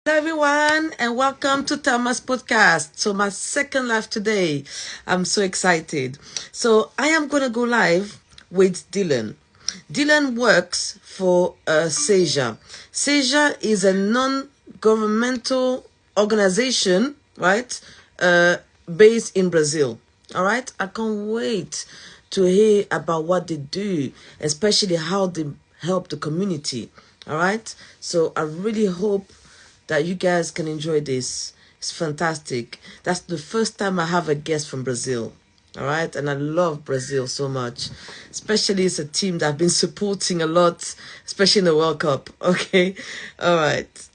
Hello, everyone, and welcome to Thelma's podcast. So, my second live today. I'm so excited. So, I am going to go live with Dylan. Dylan works for Seja. Seja is a non governmental organization, right? Based in Brazil. All right. I can't wait to hear about what they do, especially how they help the community. All right. So, I really hope that you guys can enjoy this. It's fantastic. That's the first time I have a guest from Brazil. All right, and I love Brazil so much, especially it's a team that I've been supporting a lot, especially in the World Cup. Okay, all right,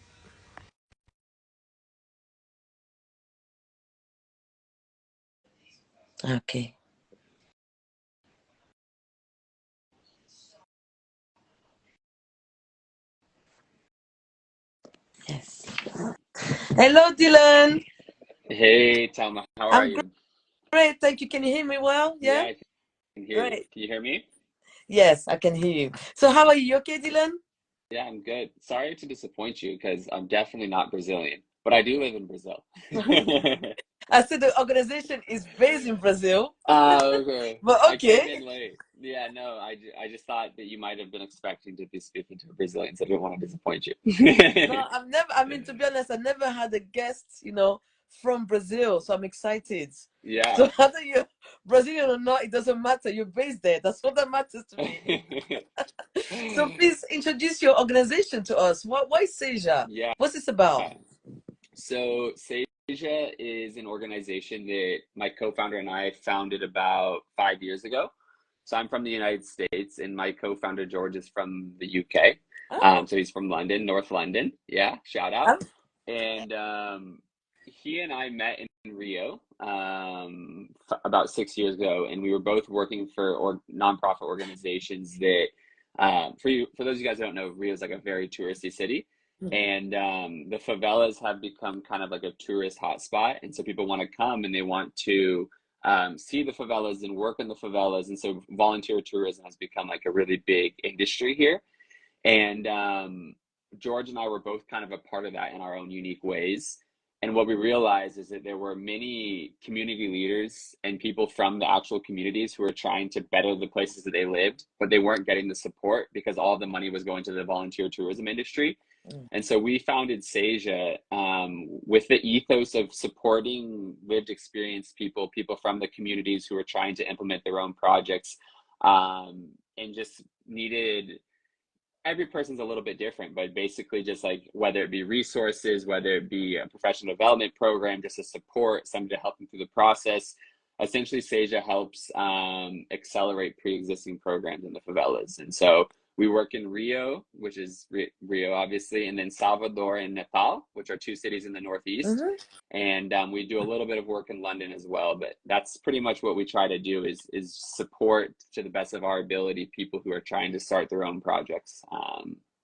okay, yes. Hello, Dylan. Hey, Thelma, how are I'm you? great, thank you. Can you hear me well? Yeah, Yeah, I can hear you. great. Can you hear me? Yes, I can hear you. So, how are you? You okay, Dylan? Yeah, I'm good. Sorry to disappoint you because I'm definitely not Brazilian, but I do live in Brazil. I said the organization is based in Brazil, Okay. but I came okay. in late. Yeah, no, I just thought that you might have been expecting to be speaking to a Brazilian, so I didn't want to disappoint you. No, I've never, I mean, to be honest, I never had a guest, from Brazil. So I'm excited. Yeah. So whether you're Brazilian or not, it doesn't matter. You're based there. That's what that matters to me. So please introduce your organization to us. What is Seja? Yeah. What's this about? So Seja is an organization that my co-founder and I founded about 5 years ago. So I'm from the United States, and my co-founder George is from the UK. Oh, So he's from London, North London. Yeah, shout out. I'm, And he and I met in Rio about 6 years ago, and we were both working for nonprofit organizations that, for those of you guys who don't know, Rio is like a very touristy city. And the favelas have become kind of like a tourist hotspot. And so people want to come and they want to see the favelas and work in the favelas. And so volunteer tourism has become like a really big industry here. And George and I were both kind of a part of that in our own unique ways. And what we realized is that there were many community leaders and people from the actual communities who were trying to better the places that they lived, but they weren't getting the support because all the money was going to the volunteer tourism industry. And so we founded Seja with the ethos of supporting lived experience people, people from the communities who are trying to implement their own projects, and just needed every person's a little bit different, but basically just like whether it be resources, whether it be a professional development program, just to support somebody to help them through the process. Essentially, Seja helps accelerate pre-existing programs in the favelas. And so we work in Rio, which is Rio, obviously, and then Salvador and Natal, which are two cities in the Northeast. Mhm. And we do a little bit of work in London as well, but that's pretty much what we try to do is support to the best of our ability people who are trying to start their own projects.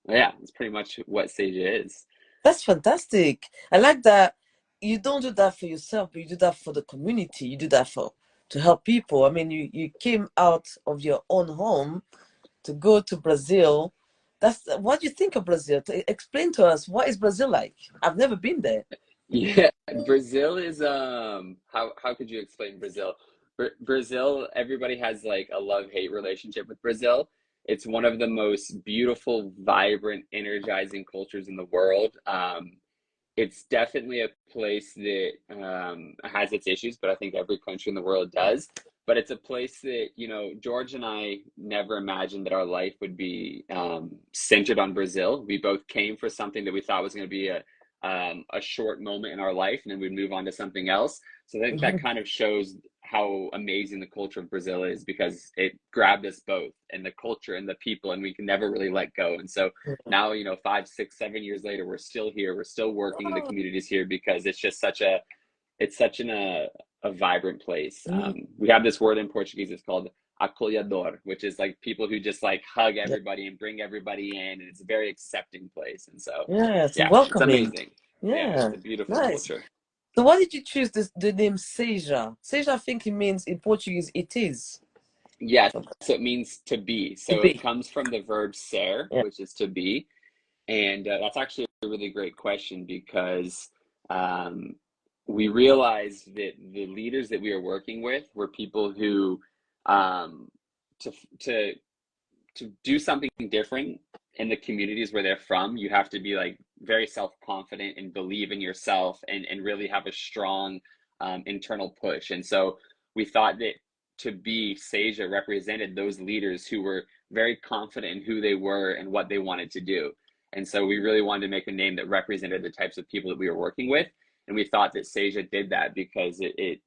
Yeah, it's pretty much what Seja is. That's fantastic. I like that you don't do that for yourself, but you do that for the community. You do that for to help people. I mean, you came out of your own home to go to Brazil. That's what do you think of Brazil? Explain to us, what is Brazil like? I've never been there. Yeah, Brazil is how could you explain Brazil? Brazil, everybody has like a love-hate relationship with Brazil. It's one of the most beautiful, vibrant, energizing cultures in the world. It's definitely a place that has its issues, but I think every country in the world does. But it's a place that, George and I never imagined that our life would be centered on Brazil. We both came for something that we thought was going to be a short moment in our life, and then we'd move on to something else. So I think that kind of shows how amazing the culture of Brazil is because it grabbed us both and the culture and the people, and we can never really let go. And so now, 5, 6, 7 years later, we're still here. We're still working in the Oh, communities here because it's just it's such a vibrant place. mm, We have this word in Portuguese. It's called acolhedor, which is like people who just like hug yeah, everybody and bring everybody in, and it's a very accepting place. And so, yeah, it's yeah, it's welcoming. amazing. Yeah, Yeah, it's a beautiful nice. culture. So why did you choose the name Seja? Seja, I think it means in Portuguese it is. Yes, so it means to be. To So it be. comes from the verb ser, Yeah. which is to be. And that's actually really great question because we realized that the leaders that we were working with were people who to to to do something different in the communities where they're from, you have to be like very self-confident and believe in yourself and really have a strong internal push. And so we thought that to be Seja represented those leaders who were very confident in who they were and what they wanted to do. And so we really wanted to make a name that represented the types of people that we were working with. And we thought that Seja did that because it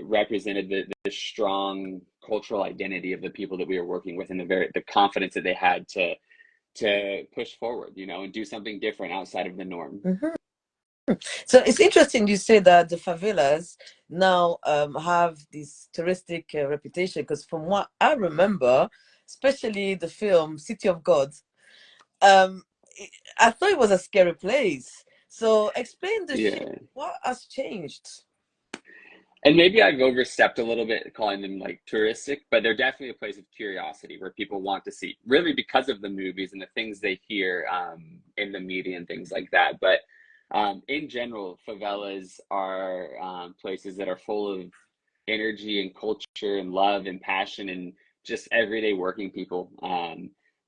represented the strong cultural identity of the people that we were working with and the confidence that they had to push forward, you know, and do something different outside of the norm. So it's interesting you say that the favelas now have this touristic reputation, because from what I remember, especially the film City of God, I thought it was a scary place. So explain the shift. What has changed? And maybe I've overstepped a little bit calling them like touristic, but they're definitely a place of curiosity where people want to see, really because of the movies and the things they hear in the media and things like that. But in general, favelas are places that are full of energy and culture and love and passion and just everyday working people.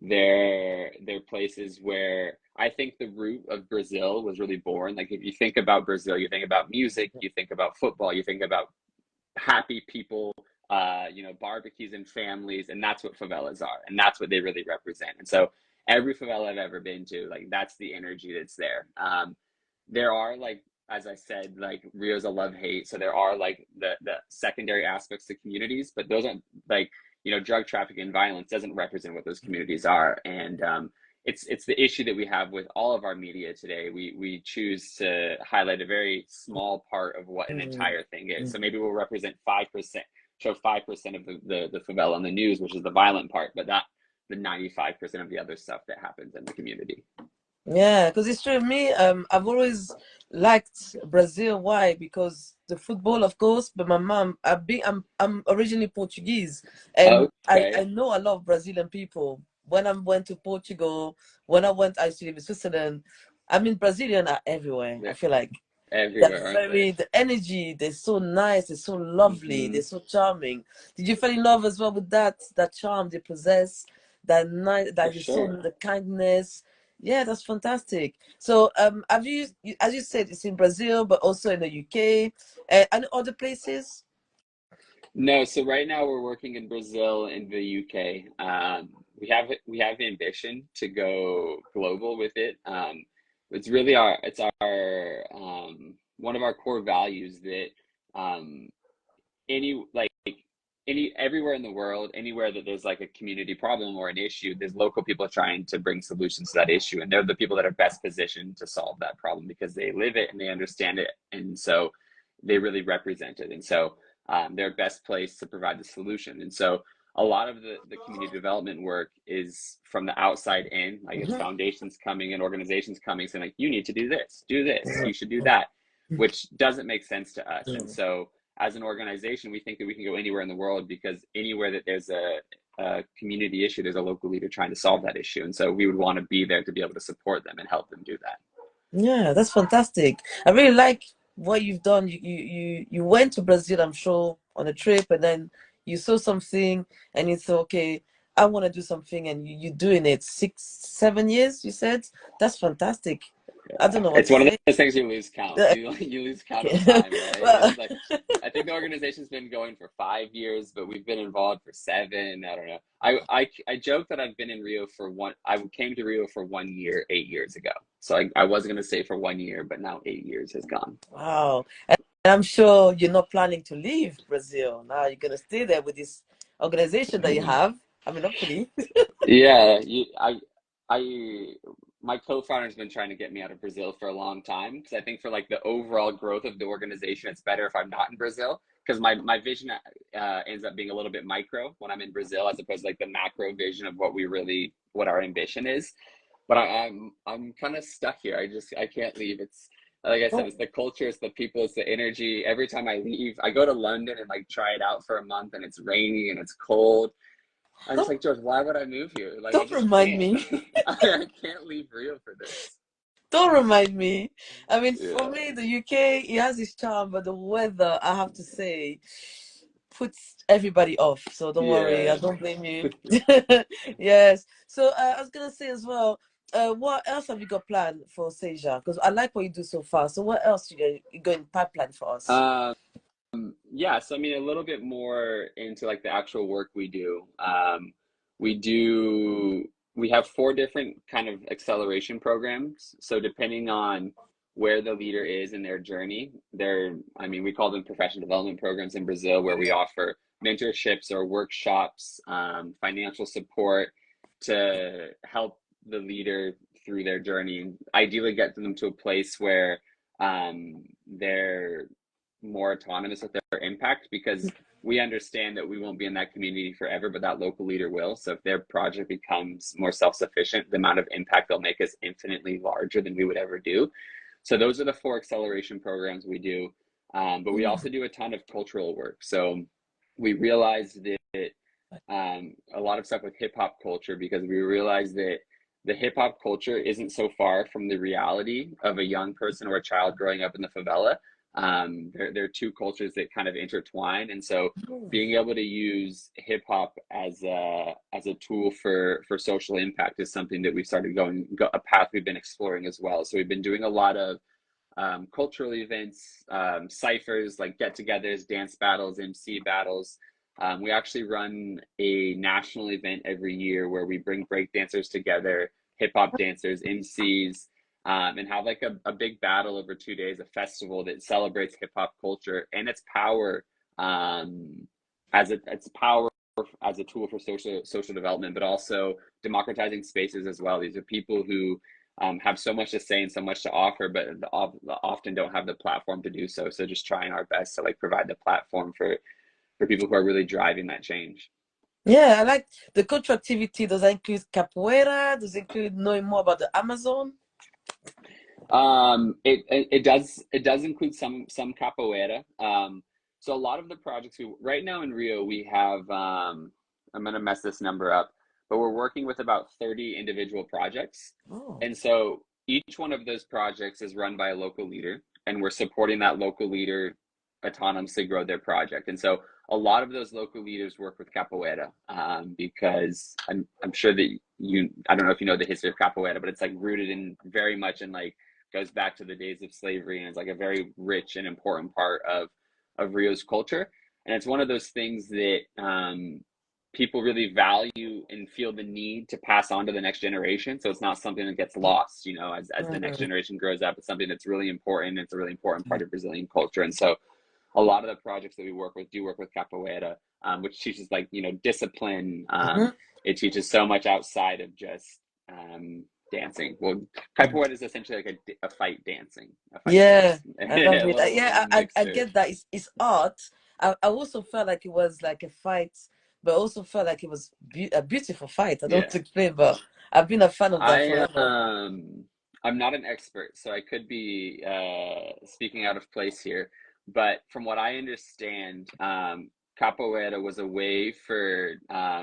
They're places where I think the root of Brazil was really born. Like if you think about Brazil, you think about music, you think about football, you think about happy people, you know, barbecues and families, and that's what favelas are, and that's what they really represent. And so every favela I've ever been to, like that's the energy that's there. There are, like, as I said, like Rio's a love-hate, so there are like the secondary aspects to communities, but those aren't like, you know, drug trafficking and violence doesn't represent what those communities are. And it's the issue that we have with all of our media today. We choose to highlight a very small part of what an entire thing is. So maybe we'll represent 5%, show 5% of the favela on the news, which is the violent part, but not the 95% of the other stuff that happens in the community. Yeah, because it's true. Me, I've always liked Brazil. Why? Because the football, of course, but my mom, I'm originally Portuguese, and Okay. I know a lot of Brazilian people. When I went to Portugal, when I used to live in Switzerland, I mean, Brazilian are everywhere. I feel like everywhere. the energy, they're so nice, they're so lovely, they're so charming. Did you fall in love as well with that charm they possess, that nice, that is so the kindness? Yeah, that's fantastic. So, have you, as you said, it's in Brazil, but also in the UK and other places? No, so right now we're working in Brazil and the UK. We have ambition to go global with it. It's really our one of our core values that any like everywhere in the world, anywhere that there's like a community problem or an issue, there's local people trying to bring solutions to that issue, and they're the people that are best positioned to solve that problem because they live it and they understand it, and so they really represent it, and so they're best placed to provide the solution. And so a lot of the community development work is from the outside in, like it's foundations coming and organizations coming saying like, you need to do this, you should do that, which doesn't make sense to us. And so as an organization, we think that we can go anywhere in the world because anywhere that there's a community issue, there's a local leader trying to solve that issue. And so we would want to be there to be able to support them and help them do that. Yeah, that's fantastic. I really like what you've done. You went to Brazil, I'm sure, on a trip, and then you saw something and you thought, okay, I want to do something, and you're doing it. 6, 7 years, you said? That's fantastic. I don't know what it's to one say. of those things you lose count. You lose count of time, right? Well, Like, I think the organization's been going for 5 years, but we've been involved for 7. I don't know. I joke that I've been in Rio for I came to Rio for 1 year 8 years ago. So I was going to say for 1 year, but now 8 years has gone. wow. And I'm sure you're not planning to leave Brazil. Now you're going to stay there with this organization that you have. I mean, hopefully. Yeah, my co-founder's been trying to get me out of Brazil for a long time because I think for like the overall growth of the organization, it's better if I'm not in Brazil because my vision ends up being a little bit micro when I'm in Brazil as opposed to like the macro vision of what our ambition is. But I'm kind of stuck here. I can't leave. It's like I said, it's the culture, it's the people, it's the energy. Every time I leave, I go to London and like try it out for a month and it's rainy and it's cold. I'm just like, George, why would I move here? Like, Don't remind me. I can't leave Rio for this. Don't remind me. I mean, for Yeah. me, the UK, it has its charm, but the weather, I have to say, puts everybody off. So don't worry, I Yeah. don't blame you. Yes. So I was gonna say as well, what else have you got planned for Seja? Because I like what you do so far. So what else you got in pipeline for us? Um, yeah, so I mean, a little bit more into like the actual work we do. We do, we have four different kind of acceleration programs. So depending on where the leader is in their journey, I mean, we call them professional development programs in Brazil, where we offer mentorships or workshops, financial support to help the leader through their journey, and ideally get them to a place where they're more autonomous with their impact, because we understand that we won't be in that community forever, but that local leader will. So if their project becomes more self-sufficient, the amount of impact they'll make is infinitely larger than we would ever do. So those are the four acceleration programs we do. But we also do a ton of cultural work. So we realized that a lot of stuff with hip hop culture, because we realized that the hip hop culture isn't so far from the reality of a young person or a child growing up in the favela. They're two cultures that kind of intertwine, and so being able to use hip hop as a tool for social impact is something that we've started a path we've been exploring as well. So we've been doing a lot of cultural events, ciphers, like get-togethers, dance battles, MC battles. We actually run a national event every year where we bring break dancers together, hip hop dancers, MCs, and have like a big battle over 2 days, a festival that celebrates hip hop culture and its power, its power as a tool for social development, but also democratizing spaces as well. These are people who have so much to say and so much to offer, but often don't have the platform to do so. So just trying our best to like provide the platform for people who are really driving that change. Yeah, I like the cultural activity. Does that include capoeira? Does it include knowing more about the Amazon? It does include some capoeira. So a lot of the projects right now in Rio, we have I'm gonna mess this number up, but we're working with about 30 individual projects. Oh. And so each one of those projects is run by a local leader, and we're supporting that local leader autonomously grow their project. And so a lot of those local leaders work with capoeira, because I'm sure that I don't know if you know the history of capoeira, but it's like rooted in very much in like goes back to the days of slavery, and it's like a very rich and important part of Rio's culture. And it's one of those things that people really value and feel the need to pass on to the next generation. So it's not something that gets lost, as the next generation grows up. It's something that's really important. It's a really important part of Brazilian culture. And so a lot of the projects that we work with do work with capoeira, which teaches like, discipline. It teaches so much outside of just dancing. Well, capoeira is essentially like a fight dancing, a fight Yeah, dance, I love a it. little Yeah, I mixture. get that. It's art. I also felt like it was like a fight, but also felt like it was a beautiful fight. I don't want Yeah. to explain, but I've been a fan of that I forever. I'm not an expert, so I could be speaking out of place here. But from what I understand, capoeira was a way for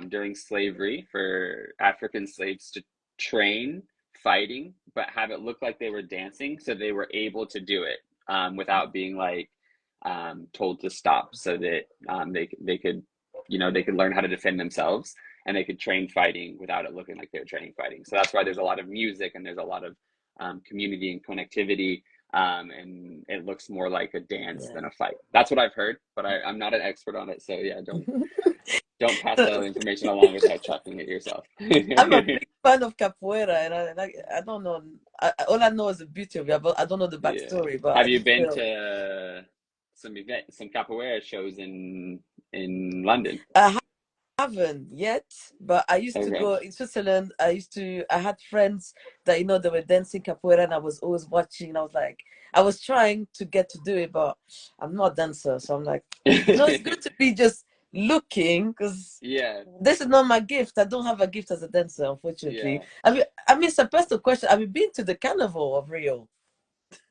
during slavery for African slaves to train fighting, but have it look like they were dancing, so they were able to do it without being like told to stop, so that they could they could learn how to defend themselves, and they could train fighting without it looking like they were training fighting. So that's why there's a lot of music and there's a lot of community and connectivity, and it looks more like a dance Yeah. than a fight. That's what I've heard, but I'm not an expert on it. So yeah, don't pass that So, information along without checking it yourself. I'm a big fan of capoeira, and I don't know. All I know is the beauty of it, but I don't know the Yeah. backstory. But I Have you just been feel to some capoeira shows in London? I haven't yet, but I used to Okay. go in Switzerland. I had friends that they were dancing capoeira, and I was always watching. I was like, I was trying to get to do it, but I'm not a dancer, so I'm like, it's good to be just looking, because Yeah. this is not my gift. I don't have a gift as a dancer, unfortunately. Yeah. I mean, it's a personal question. Have you been to the carnival of Rio?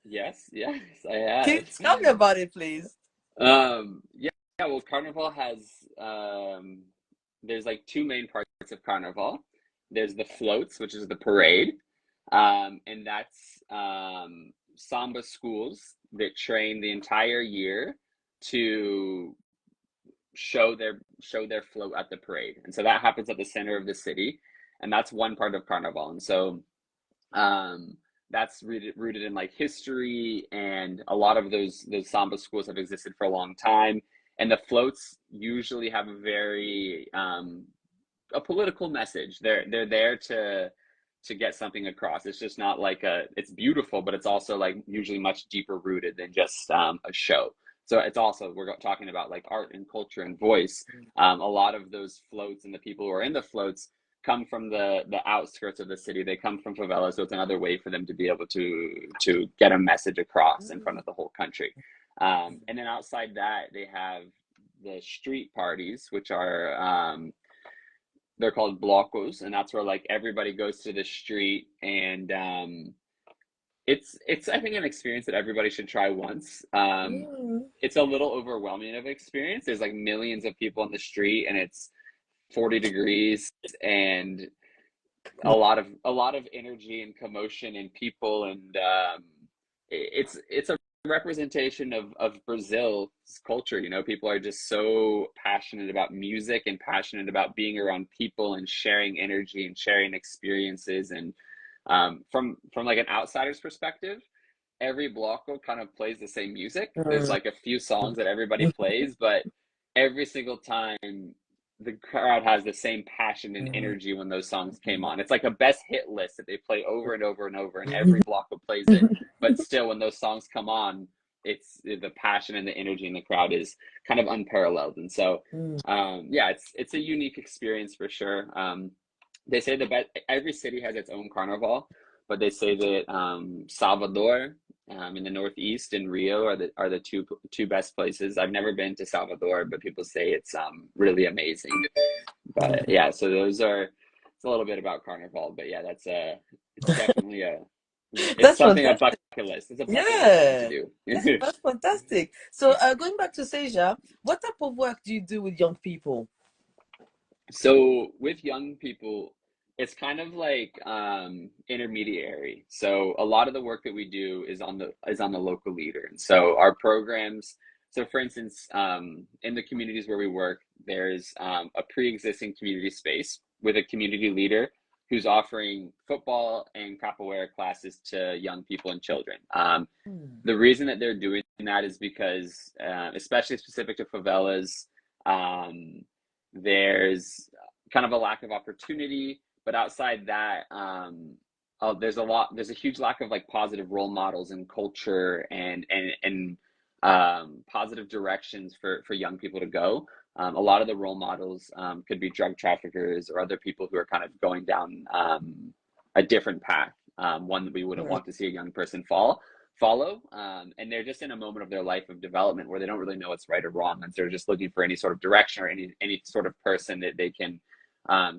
Yes, I Can you have. tell me about it, please? Yeah, well, Carnival has there's like two main parts of Carnival. There's the floats, which is the parade, And that's samba schools that train the entire year to show their float at the parade. And so that happens at the center of the city, and that's one part of Carnival. And so um, that's rooted in like history, and a lot of those samba schools have existed for a long time. And the floats usually have a very a political message. They're there to get something across. It's just not like it's beautiful, but it's also like usually much deeper rooted than just a show. So it's also, we're talking about like art and culture and voice. A lot of those floats and the people who are in the floats come from the outskirts of the city. They come from favelas, so it's another way for them to be able to get a message across in front of the whole country. And then outside that, they have the street parties, which are they're called blocos, and that's where like everybody goes to the street, and it's I think an experience that everybody should try once. It's a little overwhelming of experience. There's like millions of people on the street, and it's 40 degrees, and a lot of energy and commotion and people, and it's a representation of Brazil's culture. You know, people are just so passionate about music and passionate about being around people and sharing energy and sharing experiences. And from like an outsider's perspective, every bloco kind of plays the same music. There's like a few songs that everybody plays, but every single time the crowd has the same passion and energy when those songs came on. It's like a best hit list that they play over and over and over, and every bloco plays it. But still, when those songs come on, it's the passion and the energy in the crowd is kind of unparalleled. And so, yeah, it's a unique experience for sure. They say every city has its own carnival, but they say that Salvador in the Northeast and Rio are the two best places. I've never been to Salvador, but people say it's really amazing. But yeah, so it's a little bit about Carnival. But yeah, it's definitely it's That's something a fantastic. bucket list. It's a bucket list thing to Yeah, do. that's fantastic. So, going back to Seja, what type of work do you do with young people? So with young people, it's kind of like intermediary. So a lot of the work that we do is on the local leader. And so our programs, so for instance, in the communities where we work, there's a pre-existing community space with a community leader who's offering football and capoeira classes to young people and children. The reason that they're doing that is because, especially specific to favelas, there's kind of a lack of opportunity. But outside that, there's a huge lack of like positive role models and culture and positive directions for young people to go. A lot of the role models could be drug traffickers or other people who are kind of going down a different path, one that we wouldn't want to see a young person follow. And they're just in a moment of their life of development where they don't really know what's right or wrong, and so they're just looking for any sort of direction or any sort of person that they can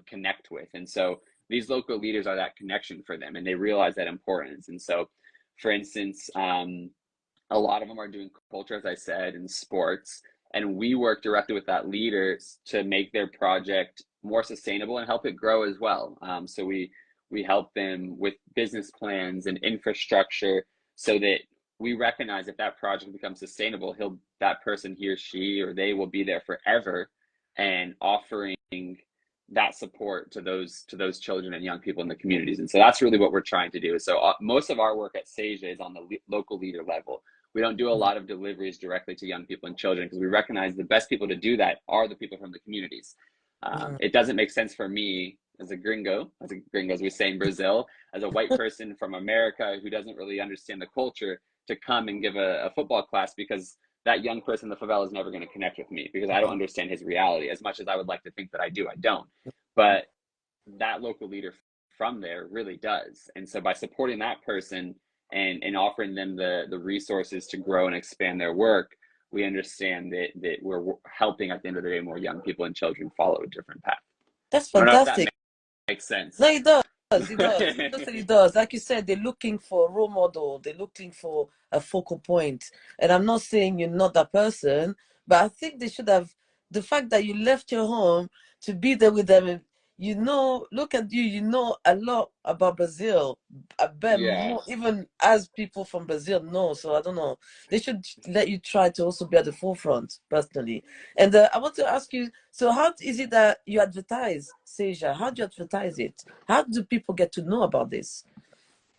connect with. And so these local leaders are that connection for them, and they realize that importance. And so, for instance, a lot of them are doing culture, as I said, and sports, and we work directly with that leader to make their project more sustainable and help it grow as well. So we help them with business plans and infrastructure, so that we recognize if that project becomes sustainable, that person, he or she or they will be there forever, and offering that support to those children and young people in the communities. And so that's really what we're trying to do. So most of our work at Seja is on the local leader level. We don't do a lot of deliveries directly to young people and children, because we recognize the best people to do that are the people from the communities. It doesn't make sense for me as a gringo, as we say in Brazil, as a white person from America who doesn't really understand the culture, to come and give a football class, because that young person in the favela is never going to connect with me, because I don't understand his reality. As much as I would like to think that I do, I don't. But that local leader from there really does. And so by supporting that person and offering them the resources to grow and expand their work, we understand that we're helping, at the end of the day, more young people and children follow a different path. That's I don't know if that fantastic. makes sense. No, it does. It does. It totally does. Like you said, they're looking for a role model. They're looking for a focal point. And I'm not saying you're not that person, but I think they should have, the fact that you left your home to be there with them, you know, look at you, you know a lot about Brazil. I bet Yeah. more, even as people from Brazil know. So I don't know. They should let you try to also be at the forefront, personally. And I want to ask you, so how is it that you advertise Seja? How do you advertise it? How do people get to know about this?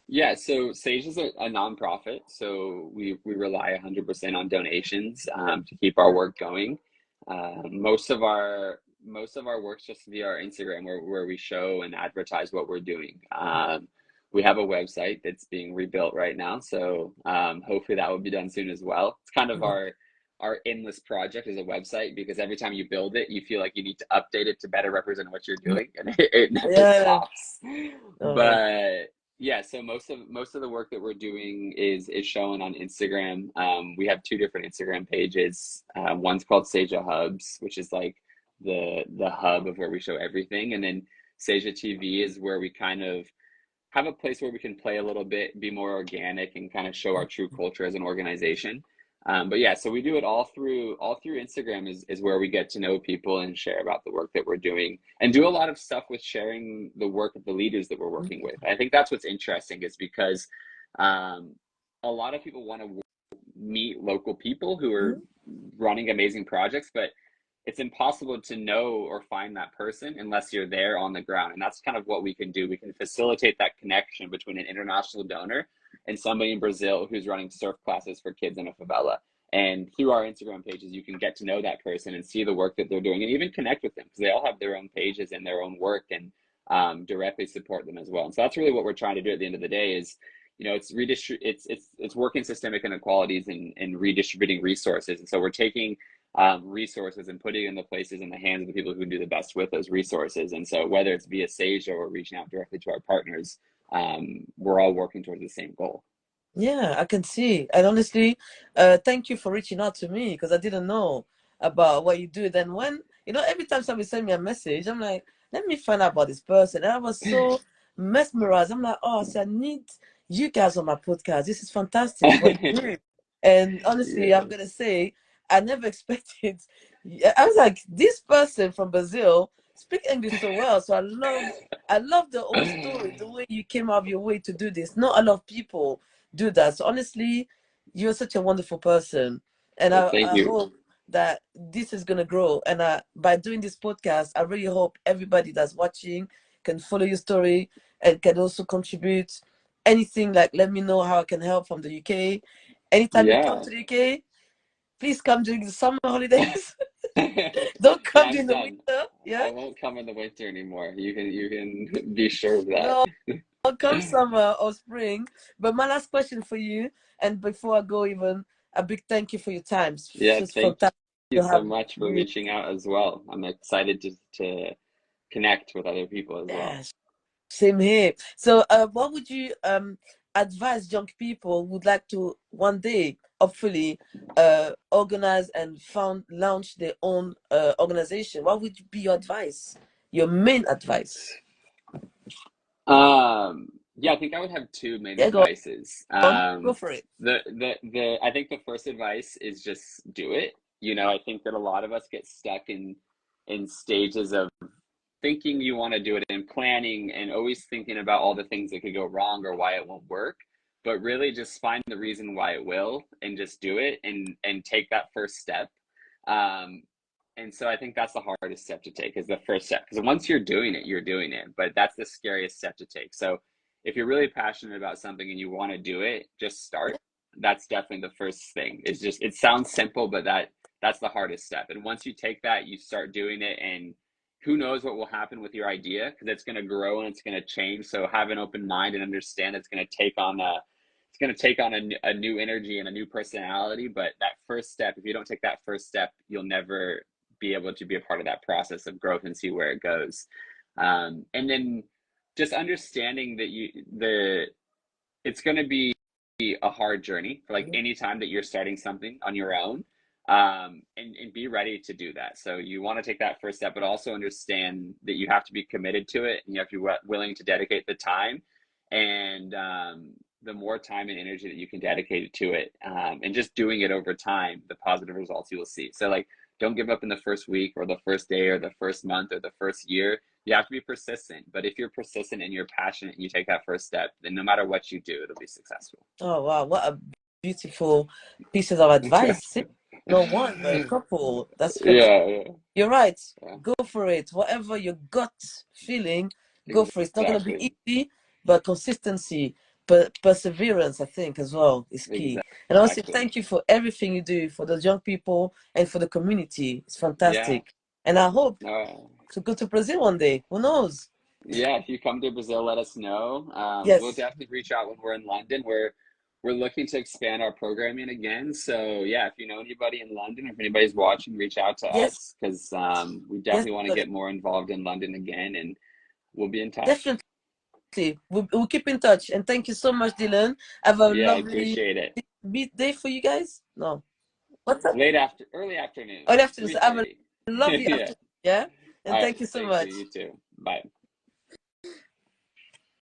Yeah, so Sage is a nonprofit, so we rely 100% on donations to keep our work going. Most of our work's just via our Instagram, where we show and advertise what we're doing. We have a website that's being rebuilt right now, so hopefully that will be done soon as well. It's kind of Mhm. our endless project is a website because every time you build it, you feel like you need to update it to better represent what you're doing, and it never Yeah. stops. Oh, But yeah, so most of the work that we're doing is shown on Instagram. We have two different Instagram pages. One's called Seja Hubs, which is like the hub of where we show everything, and then Seja TV is where we kind of have a place where we can play a little bit, be more organic, and kind of show our true culture as an organization. But yeah, so we do it all through Instagram is where we get to know people and share about the work that we're doing and do a lot of stuff with sharing the work of the leaders that we're working with. I think that's what's interesting is because um, a lot of people want to meet local people who are mhm. running amazing projects, but it's impossible to know or find that person unless you're there on the ground. And that's kind of what we can do. We can facilitate that connection between an international donor and somebody in Brazil who's running surf classes for kids in a favela. And through our Instagram pages, you can get to know that person and see the work that they're doing and even connect with them because they all have their own pages and their own work and directly support them as well. And so that's really what we're trying to do at the end of the day is, it's working systemic inequalities and redistributing resources. And so we're taking resources and putting in the places in the hands of the people who can do the best with those resources. And so whether it's via Sage or reaching out directly to our partners, we're all working towards the same goal. Yeah, I can see. And honestly, thank you for reaching out to me because I didn't know about what you do. Then when, every time somebody send me a message, I'm like, let me find out about this person. And I was so mesmerized. I'm like, oh, so I need you guys on my podcast. This is fantastic what you do. And honestly, I'm gonna Yes. say I never expected. I was like, this person from Brazil speak English so well. So I love the whole story, the way you came out of your way to do this. Not a lot of people do that. So honestly, you're such a wonderful person, and Well, I, thank I you. hope that this is gonna grow. And by doing this podcast, I really hope everybody that's watching can follow your story and can also contribute anything. Like, let me know how I can help from the UK. Anytime you come Yeah. to the UK, please come during the summer holidays. Don't Yeah, come I'm during the done. winter. Yeah. I won't come in the winter anymore. You can be sure of that. No, come summer or spring. But my last question for you, and before I go, even a big thank you for your time. It's Yeah, just thank fantastic you to so have much for you. reaching out as well. I'm excited to connect with other people as well. Yes, same here. So, what would you advise young people who would like to one day, hopefully, organize and found launch their own organization? What would be your advice? Your main advice? Yeah, I think I would have two main Yeah, advices. go for it. I think the first advice is just do it. I think that a lot of us get stuck in stages of thinking you want to do it and planning and always thinking about all the things that could go wrong or why it won't work, but really just find the reason why it will and just do it and take that first step. Um, and so I think that's the hardest step to take is the first step because once you're doing it, but that's the scariest step to take. So if you're really passionate about something and you want to do it, just start. That's definitely the first thing. It's just it sounds simple, but that's the hardest step. And once you take that, you start doing it and who knows what will happen with your idea because it's going to grow and it's going to change. So have an open mind and understand it's going to take on a new energy and a new personality. But that first step, if you don't take that first step, you'll never be able to be a part of that process of growth and see where it goes. And then just understanding that it's going to be a hard journey for like Mhm. any time that you're starting something on your own, and be ready to do that. So you want to take that first step but also understand that you have to be committed to it and you have to be willing to dedicate the time and the more time and energy that you can dedicate it to it, and just doing it over time, the positive results you will see. So like don't give up in the first week or the first day or the first month or the first year. You have to be persistent. But if you're persistent and you're passionate and you take that first step, then no matter what you do, it'll be successful. Oh wow, what a beautiful pieces of advice. See? Not one, but a couple. That's fantastic. Yeah, yeah, You're right. yeah. Go for it. Whatever your gut feeling, go for it. It's not gonna be Exactly. easy, but consistency, but perseverance, I think, as well, is key. And also Exactly. thank you for everything you do for those young people and for the community. It's Yeah. fantastic. And I hope No, to go to Brazil one day. Who knows? yeah, if you come to Brazil, let us know. We'll Yes. definitely reach out when we're in London. We're looking to expand our programming again. So yeah, if you know anybody in London, or if anybody's watching, reach out to Yes. us because we Yes. definitely want to get more involved in London again, and we'll be in touch. Definitely. We'll keep in touch. And thank you so much, Dylan. Have a Yeah, I lovely appreciate it. midday for you guys. No. What's up? Early afternoon, Early afternoon. So have a 3:30. lovely Yeah. afternoon. Yeah. All And right. thank you so Thank you. much. You too. Bye.